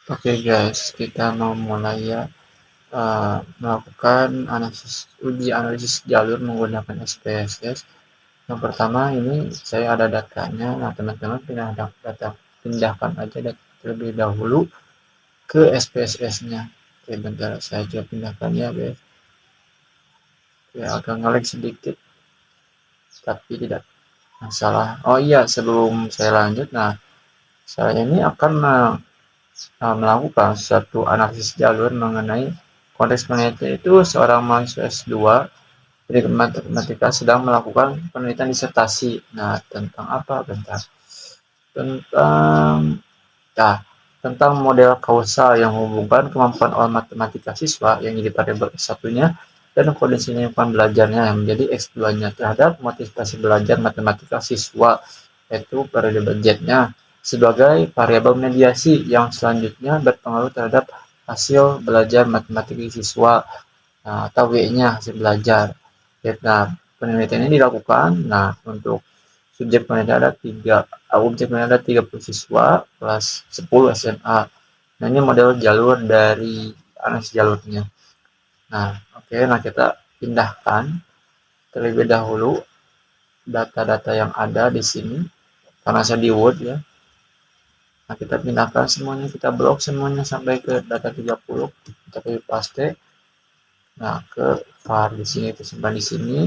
Oke guys, kita mau mulai ya, melakukan uji analisis jalur menggunakan SPSS. Yang pertama ini saya ada datanya, nah teman-teman pindahkan aja data terlebih dahulu ke SPSS-nya. Oke, bentar saya coba pindahkan ya guys. Ya agak ngelag sedikit, tapi tidak masalah. Oh iya, sebelum saya lanjut, nah saya ini akan melakukan suatu analisis jalur mengenai konteks penelitian itu seorang mahasiswa S2 dari matematika sedang melakukan penelitian disertasi. Nah, tentang apa? Bentar. Tentang nah, tentang model kausal yang menghubungkan kemampuan awal matematika siswa yang jadi variabel S1-nya dan kondisi lingkungan belajarnya yang menjadi X2-nya terhadap motivasi belajar matematika siswa, yaitu variabel Z-nya sebagai variabel mediasi yang selanjutnya berpengaruh terhadap hasil belajar matematika siswa, atau W-nya hasil belajar. Nah, penelitian ini dilakukan. Nah, untuk subjek penelitian ada objek penelitian ada 30 siswa kelas 10 SMA. Nah, ini model jalur dari analisis jalurnya. Nah, oke, nah kita pindahkan terlebih dahulu data-data yang ada di sini karena saya di Word ya. Nah, kita pindahkan semuanya, kita blok semuanya sampai ke data 30, kita pilih paste. Nah, ke var di sini, simpan di sini.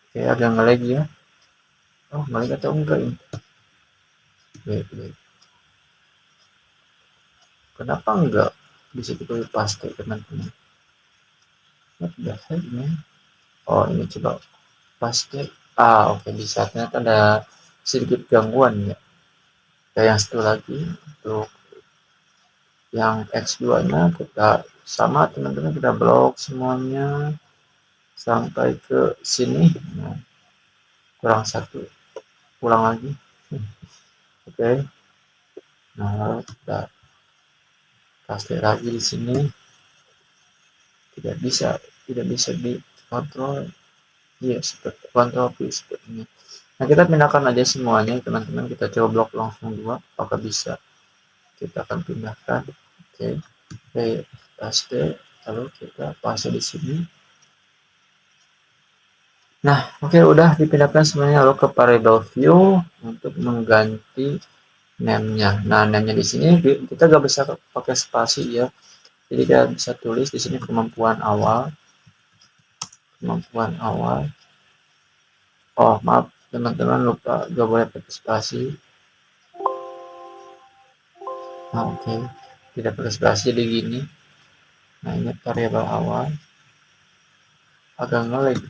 Oke, agak ngelag ya. Oh, ngelag atau enggak ini? Oke. Kenapa enggak bisa kita paste teman-teman? What the heck, man? Oh, ini coba paste. Oke, bisa. Ternyata ada sedikit gangguan ya. Kayak yang satu lagi untuk yang X2-nya kita sama teman-teman, kita blok semuanya sampai ke sini. Nah, kurang satu, ulang lagi. Oke. Nah, lalu kita paste lagi di sini. Tidak bisa dikontrol. Iya, seperti kontrol V seperti ini. Nah, kita pindahkan aja semuanya teman-teman, kita coba blok langsung 2, apakah bisa. Kita akan pindahkan. Oke, paste, lalu kita paste di sini. Nah, oke, udah dipindahkan semuanya lalu ke variable view untuk mengganti name-nya. Nah, name-nya di sini kita nggak bisa pakai spasi ya. Jadi kita bisa tulis di sini kemampuan awal. Oh, maaf teman-teman, lupa gak boleh pakai spasi. Oke, tidak pakai spasi jadi gini. Nah, ini variabel awal, agak ngelag.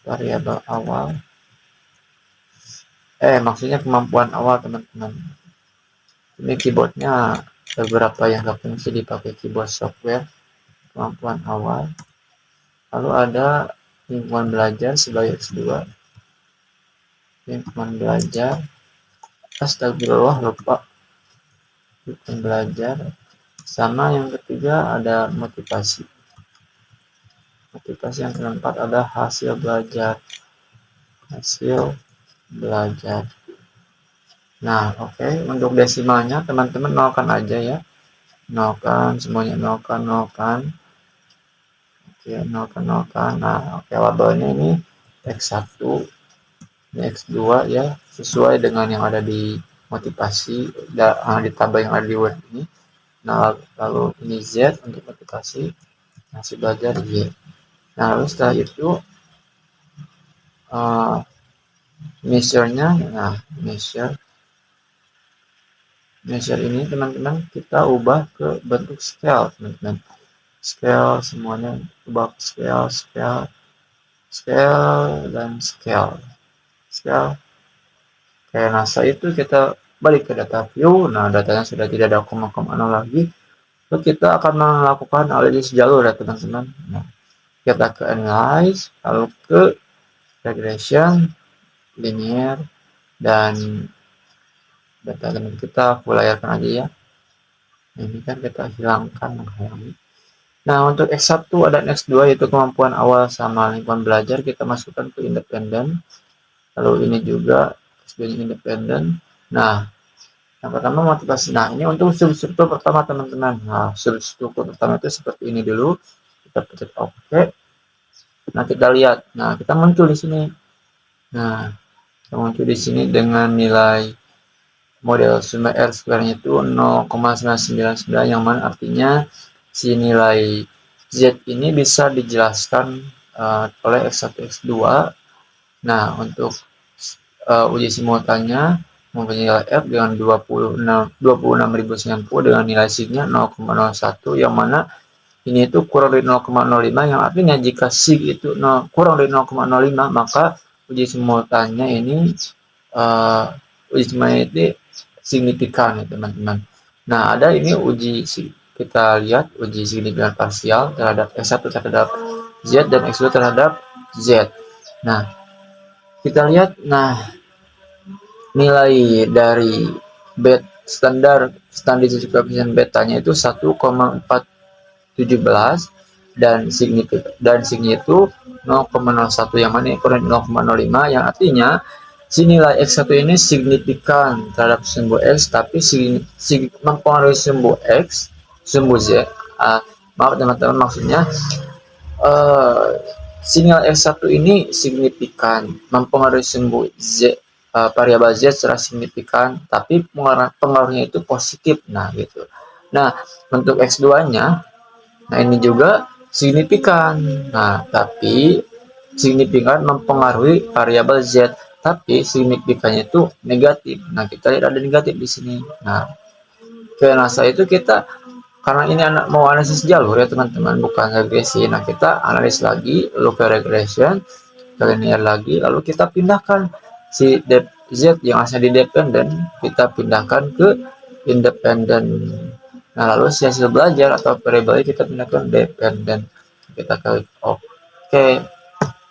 Variabel awal, maksudnya kemampuan awal teman-teman. Ini keyboardnya beberapa yang gak fungsi dipakai keyboard software. Kemampuan awal, lalu ada lingkungan belajar sebagai X2. Lingkungan belajar, astagfirullah, lupa. Lingkungan belajar, sama yang ketiga ada motivasi yang keempat ada hasil belajar. Nah, oke, untuk desimalnya teman-teman nolkan aja ya, nolkan semuanya, nolkan. Oke, nolkan. Nah, oke, labelnya ini X1, ini X2 ya, sesuai dengan yang ada di motivasi, di tabel yang ada di Word ini. Nah, lalu ini Z untuk motivasi, hasil belajar Y. Nah, lalu setelah itu measure-nya, nah measure ini teman-teman kita ubah ke bentuk scale teman-teman. Scale semuanya ubah ke scale dan scale. Kayak NASA itu kita balik ke data view. Nah, datanya sudah tidak ada koma-koma lagi. Lalu kita akan melakukan analisis jalur ya teman-teman. Nah, kita ke analyze, lalu ke regression, linear, dan data teman kita full layarkan aja ya. Ini kan kita hilangkan menghalangi. Nah, untuk X1 dan X2 yaitu kemampuan awal sama lingkungan belajar, kita masukkan ke independen. Lalu ini juga sebagai independen. Nah, Yang pertama motivasi. Nah, ini untuk substruktur pertama teman-teman. Nah, substruktur pertama itu seperti ini dulu. Kita pencet oke. Nah, kita lihat. Nah, kita muncul di sini. Nah, kita muncul di sini dengan nilai model sumber R square-nya itu 0,999, yang mana artinya si nilai Z ini bisa dijelaskan oleh X1, X2. Nah, untuk uji simultannya mempunyai nilai F dengan 26.090 dengan nilai sig-nya 0,01, yang mana ini itu kurang dari 0,05, yang artinya jika sig itu kurang dari 0,05, maka uji simultannya ini uji simultannya itu signifikan ya teman-teman. Nah, ada ini kita lihat uji signifikan parsial terhadap X1 terhadap Z dan X2 terhadap Z. Nah, kita lihat, nah nilai dari standar koefisien betanya itu 1,417 dan signya itu 0,01, yang mana kurang 0,05, yang artinya si nilai X1 ini signifikan terhadap sumbu X, tapi mempengaruhi sumbu Z. Maaf teman-teman, maksudnya sinyal X1 ini signifikan mempengaruhi sumbu Z, variabel Z secara signifikan, tapi pengaruhnya itu positif. Nah, gitu. Nah, untuk X2-nya, nah ini juga signifikan. Nah, tapi signifikan mempengaruhi variabel Z, tapi signifikannya itu negatif. Nah, kita lihat ada negatif di sini. Nah, NASA itu kita, karena ini mau analisis jalur ya teman-teman, bukan regresi. Nah, kita analis lagi local regression, linear lagi, lalu kita pindahkan si Z yang asalnya di dependent, kita pindahkan ke independent. Nah, lalu si hasil belajar atau variable kita pindahkan dependent. Kita klik oke.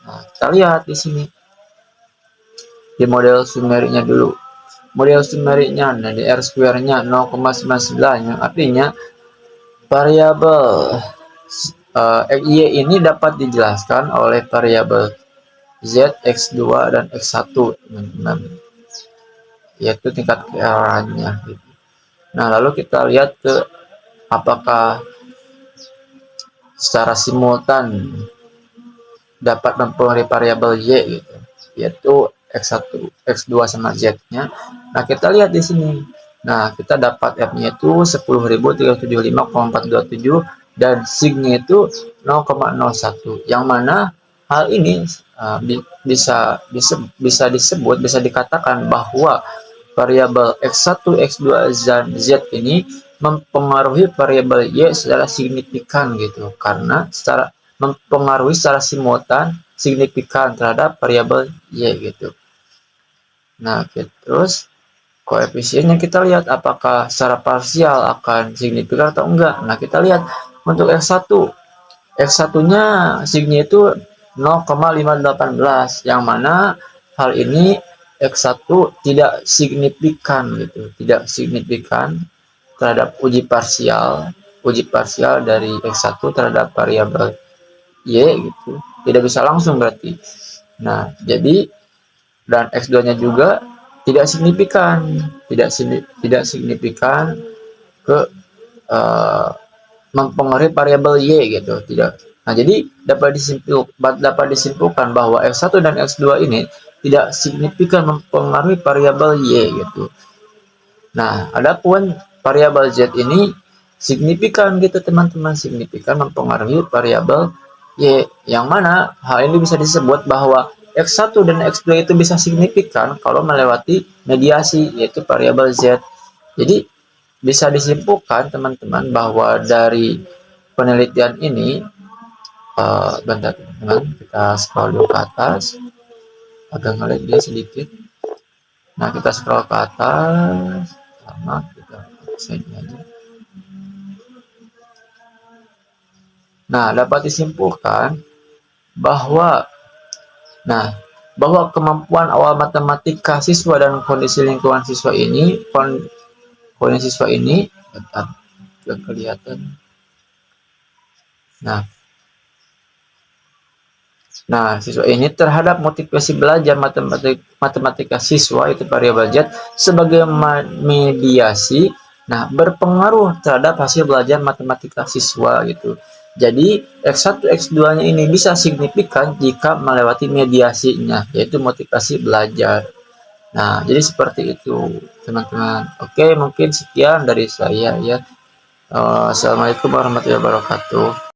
Nah, kita lihat di sini di model sumeriknya dulu. Model sumeriknya, nah di R square-nya 0,99, yang artinya variabel Y ini dapat dijelaskan oleh variabel Z, X2, dan X1, teman-teman, yaitu tingkat keeranya. Nah, lalu kita lihat ke apakah secara simultan dapat mempengaruhi variabel Y, gitu, yaitu X1, X2 sama Z-nya. Nah, kita lihat di sini. Nah, kita dapat F-nya itu 10.375,427 dan sig-nya itu 0,01, yang mana hal ini bisa dikatakan bahwa variabel X1, X2, dan Z ini mempengaruhi variabel Y secara signifikan, gitu, karena mempengaruhi secara simultan signifikan terhadap variabel Y, gitu. Nah, terus koefisiennya kita lihat apakah secara parsial akan signifikan atau enggak. Nah, kita lihat untuk X1-nya signya itu 0,518, yang mana hal ini X1 tidak signifikan, gitu, tidak signifikan terhadap uji parsial dari X1 terhadap variabel Y, gitu, tidak bisa langsung berarti. Nah, jadi dan X2-nya juga tidak signifikan ke mempengaruhi variabel Y, gitu, tidak. Nah, jadi dapat disimpulkan bahwa X1 dan X2 ini tidak signifikan mempengaruhi variabel Y, gitu. Nah, adapun variabel Z ini signifikan, gitu teman-teman, signifikan mempengaruhi variabel Y, yang mana hal ini bisa disebut bahwa X1 dan X2 itu bisa signifikan kalau melewati mediasi, yaitu variabel Z. Jadi bisa disimpulkan teman-teman bahwa dari penelitian ini, bentar teman-teman, kita scroll dulu ke atas, agak ngelag dia sedikit. Nah, kita scroll ke atas, sama kita sini aja. Nah, dapat disimpulkan bahwa kemampuan awal matematika siswa dan kondisi lingkungan siswa ini, bentar, gak kelihatan. Nah, Nah, siswa ini terhadap motivasi belajar matematika siswa itu variabel Z sebagai mediasi, nah berpengaruh terhadap hasil belajar matematika siswa gitu. Jadi X1 X2-nya ini bisa signifikan jika melewati mediasinya, yaitu motivasi belajar. Nah, jadi seperti itu, teman-teman. Oke, mungkin sekian dari saya ya. Assalamualaikum warahmatullahi wabarakatuh.